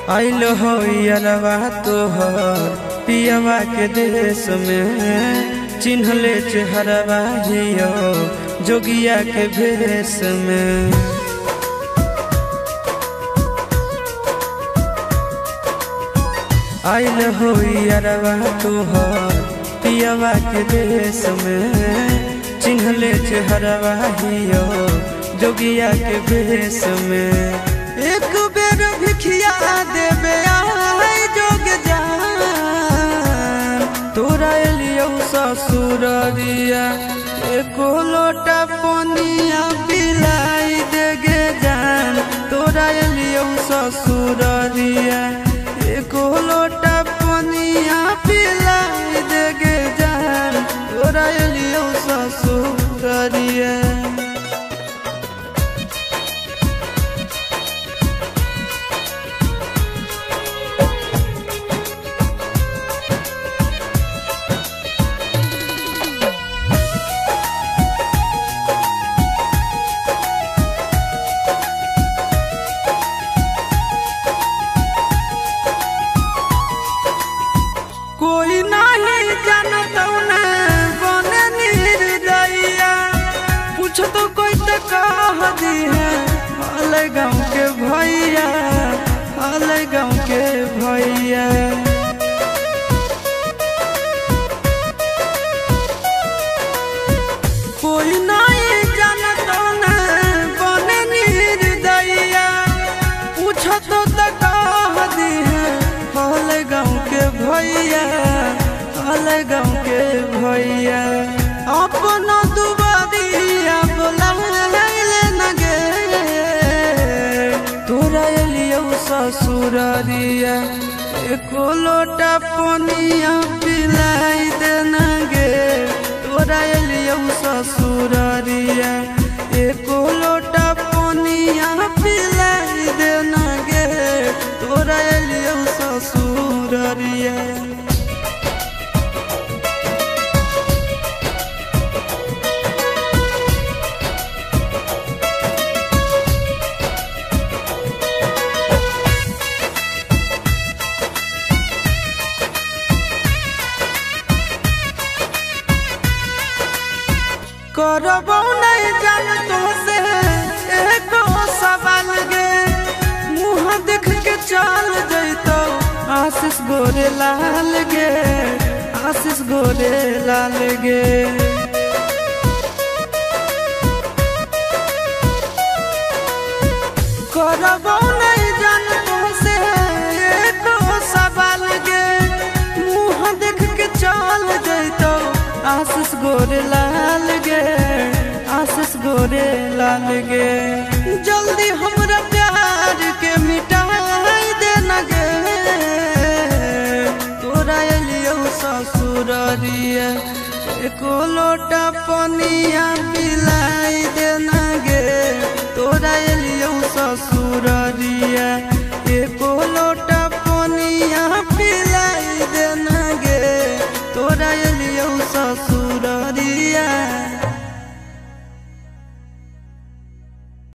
आइल हो यारवा तोहर पियवा के देश में, चिन्हले चेहरवा हियो जोगिया के भेष में। आइल हो यारवा तोहर पियवा के देश में, चिन्हले चेहरवा हियो जोगिया के भेष में। एक बेर भिखिया देवे आई जोग जान, तोरा एलियो ससुररिया एको लोटा पनिया पिलाई देगे जान। तोरा एलियो ससुररिया एको लोटा पनिया पिलाई देगे जान। तोरा एलियो ससुररिया कोई नहीं जानता बने निर्दयिया, पूछ तो कोई तो कह दी है हाल गाँव के भैया, हाल गाँव के भैया। कोई नहीं जानता बने निर्दयिया, पूछ तो कह दी है हाल गाँव के भैया, हाल गाँव के भैया। अपना दुबारिया बोला न गे, तोरा एलियो ससुररिया एको लोटा पनिया पिलाई देना गे। तोरा एलियो ससुररिया एको लोटा पनिया पिलाई देना गे। तोरा एलियो ससुररिया करबो नहीं जान तो से एको सवाल गे, मुँह देख के चल जैतो आशीष गोरे लाल गे, आशीष गोरे लाल गे। करबो नहीं जान तो से एको सवाल गे, मुँह देख के चल जैतो आशीष गोरे लाल गे, आशीष गोरे लाल गे। जल्दी हमरा प्यार के मिटाई देना गे। तोरा एलियो ससुररिया एको लोटा पनिया पिलाई देना गे। तोरा एलियो ससुररिया एको लोटा पनिया पिलाई देना गे। तोरा एलियो ससुर